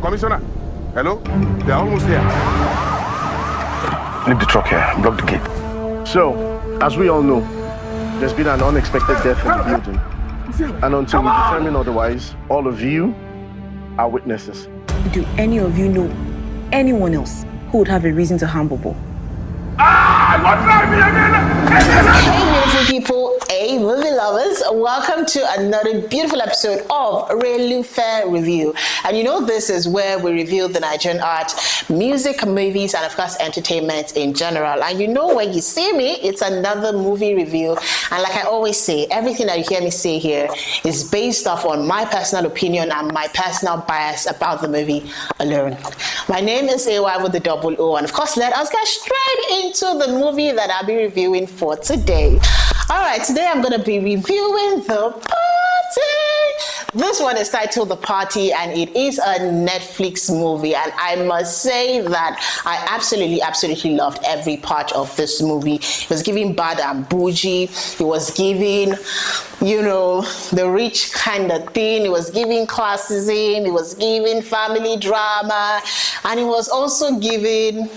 Commissioner, hello? They're almost here. Leave the truck here. Block the gate. So, as we all know, there's been an unexpected death in the building. And until we determine otherwise, all of you are witnesses. Do any of you know anyone else who would have a reason to harm Bobo? Hey beautiful people, hey movie lovers, welcome to another beautiful episode of Relufe Review. And you know this is where we review the Nigerian art, music, movies, and of course entertainment in general. And you know when you see me, it's another movie review. And like I always say, everything that you hear me say here is based off on my personal opinion and my personal bias about the movie alone. My name is AY with the double O, and of course let us get straight into the movie that I'll be reviewing for today. Alright, today I'm going to be reviewing The Party. This one is titled The Party, and it is a Netflix movie, and I must say that I absolutely loved every part of this movie. It was giving bad and bougie, it was giving, you know, the rich kind of thing, it was giving classism, it was giving family drama, and it was also giving...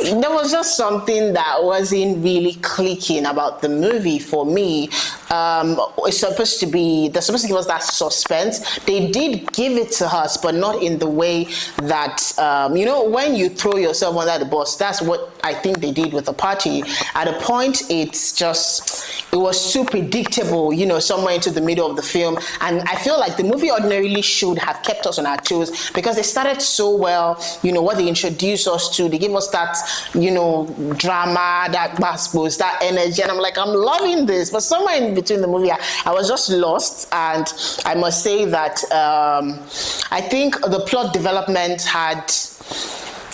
There was just something that wasn't really clicking about the movie for me. They're supposed to give us that suspense. They did give it to us, but not in the way that, you know, when you throw yourself under the bus, that's what I think they did with The Party. At a point, it was too predictable, you know, somewhere into the middle of the film. And I feel like the movie ordinarily should have kept us on our toes because they started so well, you know, what they introduced us to. They gave us that, you know, drama, that bass, that energy. And I'm like, I'm loving this. But somewhere in between the movie, I was just lost. And I must say that I think the plot development had...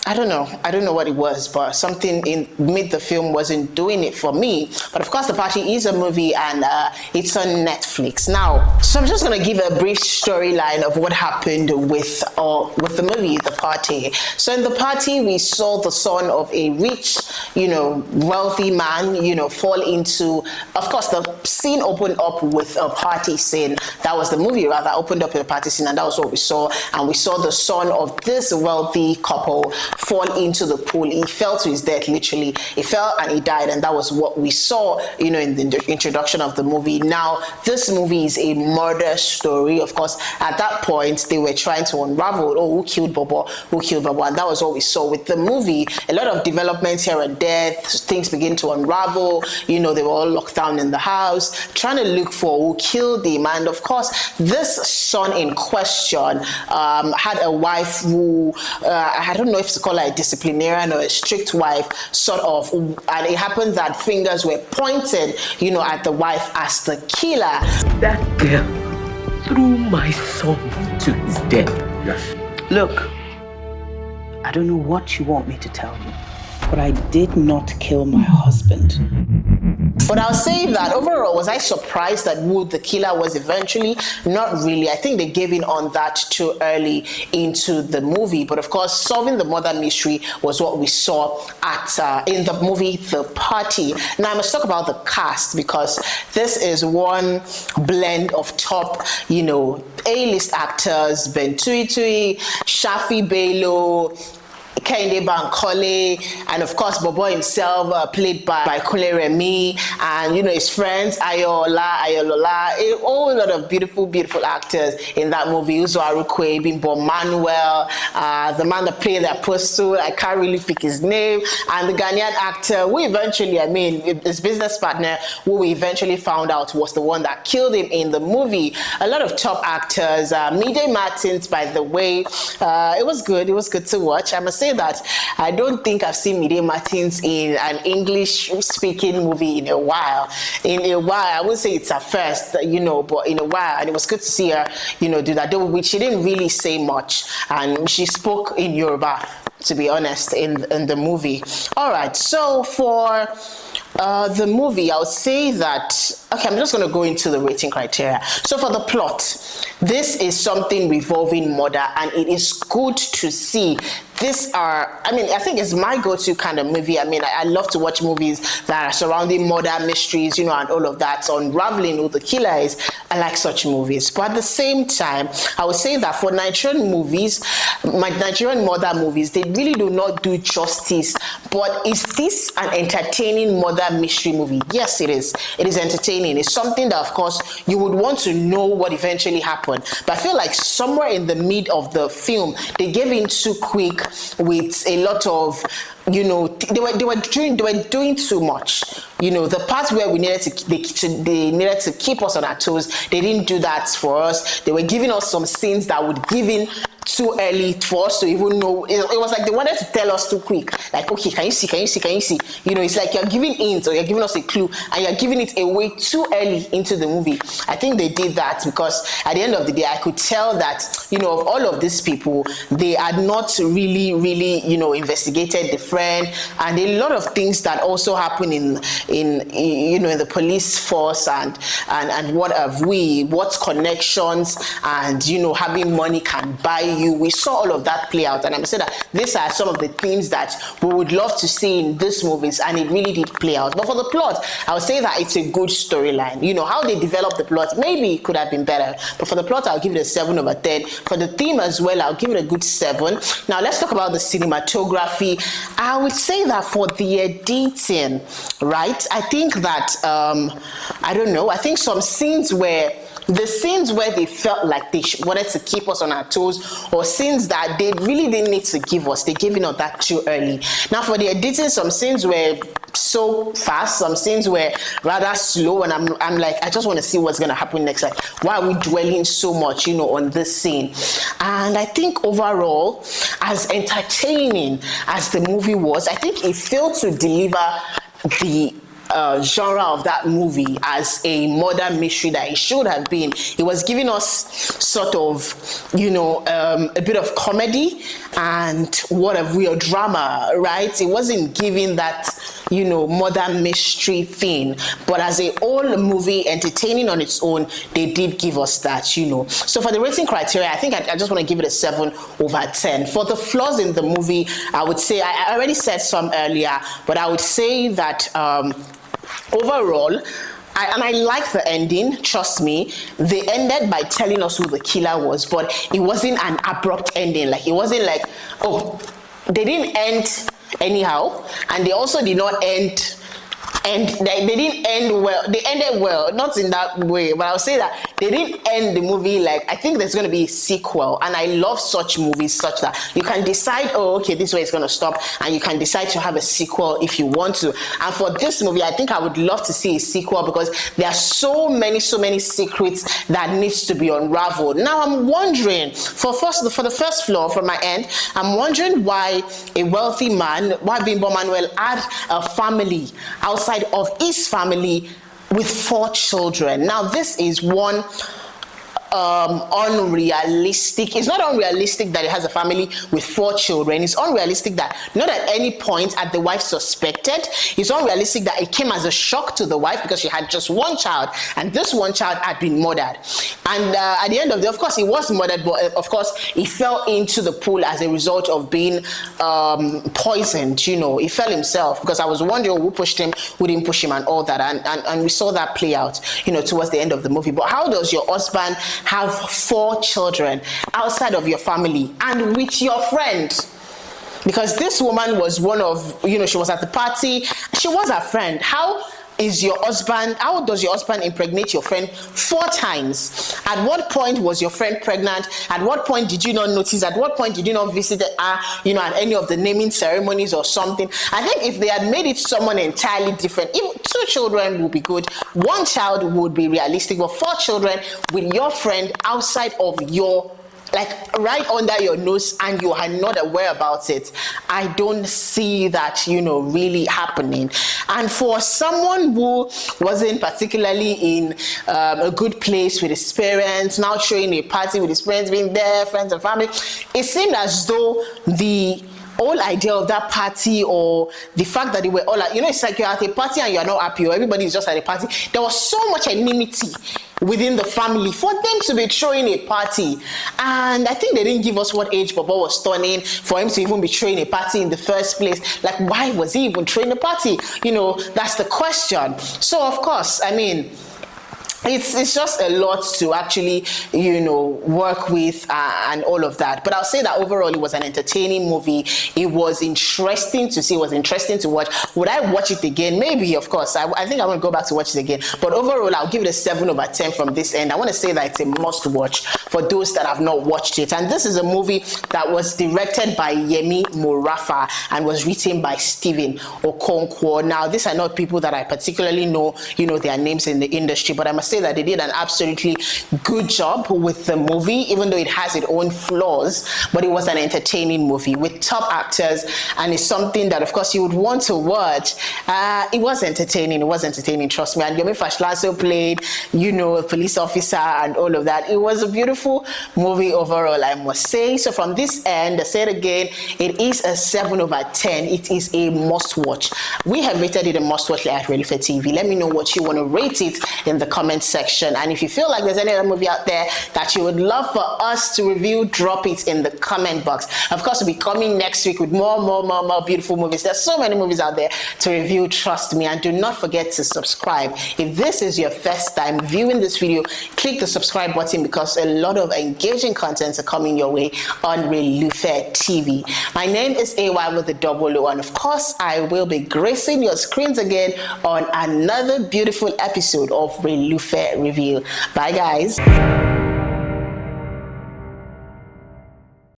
I don't know what it was, but something in mid the film wasn't doing it for me. But of course, The Party is a movie, and it's on Netflix now. So I'm just gonna give a brief storyline of what happened with the movie The Party. So in The Party, we saw the son of a rich, you know, wealthy man, you know, fall into. Of course, the scene opened up with a party scene. That was the movie, rather, opened up with a party scene, and that was what we saw. And we saw the son of this wealthy couple fall into the pool. He fell to his death, literally. He fell and he died, and that was what we saw, you know, in the introduction of the movie. Now, this movie is a murder story. Of course, at that point, they were trying to unravel, who killed Bobo, and that was what we saw with the movie. A lot of developments here and there, things begin to unravel, you know, they were all locked down in the house, trying to look for who killed him, and of course, this son in question had a wife who, I don't know if to call her a disciplinarian or a strict wife, sort of, and it happened that fingers were pointed, you know, at the wife as the killer. That girl threw my son to his death. Yes. Look, I don't know what you want me to tell you, but I did not kill my husband. But I'll say that overall, was I surprised that who the killer was eventually? Not really. I think they gave in on that too early into the movie. But of course, solving the murder mystery was what we saw in the movie The Party. Now I must talk about the cast, because this is one blend of top, you know, A-list actors: Ben Tui, Shaffy Bello, Kende Bankole, and of course Bobo himself, played by Kule Remy, and you know his friends Ayolola, a whole lot of beautiful actors in that movie. Uzo Arukwe, Bimbo Manuel, the man that played the apostle, I can't really pick his name, and the Ghanaian actor who eventually, I mean, his business partner, who we eventually found out was the one that killed him in the movie. A lot of top actors. Mide Martins, by the way, it was good to watch. I must say that I don't think I've seen Mide Martins in an English-speaking movie in a while. I would say it's a first, you know, but in a while, and it was good to see her, you know, do that. Though she didn't really say much, and she spoke in Yoruba, to be honest, in the movie. All right, so for the movie, I would say that, okay, I'm just going to go into the rating criteria. So for the plot, this is something revolving murder, and it is good to see I think it's my go-to kind of movie. I mean, I love to watch movies that are surrounding murder mysteries, and all of that, unraveling who the killer is. I like such movies. But at the same time, I would say that for Nigerian movies, my Nigerian murder movies, they really do not do justice. But is this an entertaining murder mystery movie? Yes, it is. It is entertaining. It's something that, of course, you would want to know what eventually happened. But I feel like somewhere in the mid of the film, they gave in too quick with a lot of, they were doing too much. The parts where they needed to keep us on our toes, they didn't do that for us. They were giving us some scenes that would give in too early for us to even know. It was like they wanted to tell us too quick. Like, okay, can you see? It's like you're giving hints or you're giving us a clue and you're giving it away too early into the movie. I think they did that because at the end of the day, I could tell that, of all of these people, they had not really, investigated the friend, and a lot of things that also happen in the police force and what connections and, having money can buy you. We saw all of that play out, and I'm saying that these are some of the themes that we would love to see in these movies, and it really did play out. But for the plot, I would say that it's a good storyline. How they developed the plot, maybe it could have been better, but for the plot, I'll give it a 7/10. For the theme as well, I'll give it a good 7. Now let's talk about the cinematography. I would say that for the editing, right, I think that I don't know, I think some scenes where they felt like they wanted to keep us on our toes, or scenes that they really didn't need to give us, they gave it that too early. Now for the editing, some scenes were so fast, some scenes were rather slow, and I'm like, I just want to see what's going to happen next. Like, why are we dwelling so much, on this scene? And I think overall, as entertaining as the movie was, I think it failed to deliver the genre of that movie as a murder mystery that it should have been. It was giving us sort of, a bit of comedy and what a real drama, right? It wasn't giving that, murder mystery thing. But as a whole movie, entertaining on its own, they did give us that, So for the rating criteria, I think I just want to give it a 7/10. For the flaws in the movie, I would say, I already said some earlier, but I would say that overall, I like the ending, trust me. They ended by telling us who the killer was, but it wasn't an abrupt ending. Like, it wasn't like, they didn't end anyhow, and they also did not end, and they didn't end well. They ended well, not in that way, but I'll say that they didn't end the movie like, I think there's going to be a sequel, and I love such movies such that you can decide, okay, this way it's going to stop, and you can decide to have a sequel if you want to. And for this movie, I think I would love to see a sequel because there are so many secrets that needs to be unraveled. Now I'm wondering, for the first flaw from my end, I'm wondering why a wealthy man, why Bimbo Manuel had a family outside of his family with 4 children. Now this is one unrealistic. It's not unrealistic that he has a family with 4 children. It's unrealistic that not at any point had the wife suspected. It's unrealistic that it came as a shock to the wife because she had just 1 child, and this 1 child had been murdered. And at the end of the day, of course, he was murdered, but of course, he fell into the pool as a result of being poisoned. He fell himself, because I was wondering who pushed him, who didn't push him, and all that. And we saw that play out, towards the end of the movie. But how does your husband have 4 children outside of your family and with your friend? Because this woman was one of, she was at the party, she was a friend. How does your husband impregnate your friend 4 times? At what point was your friend pregnant? At what point did you not notice? At what point did you not visit her, at any of the naming ceremonies or something? I think if they had made it someone entirely different, even 2 children would be good. 1 child would be realistic, but 4 children with your friend outside of your, like, right under your nose, and you are not aware about it, I don't see that, really happening. And for someone who wasn't particularly in a good place with his parents, now showing a party with his parents being there, friends and family, it seemed as though the whole idea of that party, or the fact that they were all, it's like you're at a party and you're not happy, or everybody's just at a party. There was so much enmity within the family for them to be throwing a party. And I think they didn't give us what age Bobo was turning for him to even be throwing a party in the first place. Like, why was he even throwing a party? That's the question. So, of course, I mean, it's just a lot to actually work with and all of that. But I'll say that overall it was an entertaining movie. It was interesting to see, it was interesting to watch. Would I watch it again? Maybe, of course. I think I want to go back to watch it again. But overall, I'll give it a 7/10 from this end. I want to say that it's a must watch for those that have not watched it. And this is a movie that was directed by Yomi Morafa and was written by Stephen Okonkwo. Now, these are not people that I particularly know their names in the industry, but I must say that they did an absolutely good job with the movie, even though it has its own flaws. But it was an entertaining movie with top actors, and it's something that, of course, you would want to watch. It was entertaining. It was entertaining, trust me. And Yomi Fash-Lanso played, a police officer and all of that. It was a beautiful movie overall, I must say. So from this end, I say it again, it is a 7/10. It is a must-watch. We have rated it a must-watch at RelufeTv. Let me know what you want to rate it in the comment section. And if you feel like there's any other movie out there that you would love for us to review, drop it in the comment box. Of course, we'll be coming next week with more beautiful movies. There's so many movies out there to review, trust me. And do not forget to subscribe. If this is your first time viewing this video, click the subscribe button, because a lot of engaging contents are coming your way on RelufeTv. My name is AY with the double O, and of course, I will be gracing your screens again on another beautiful episode of Relufe Review. Bye, guys.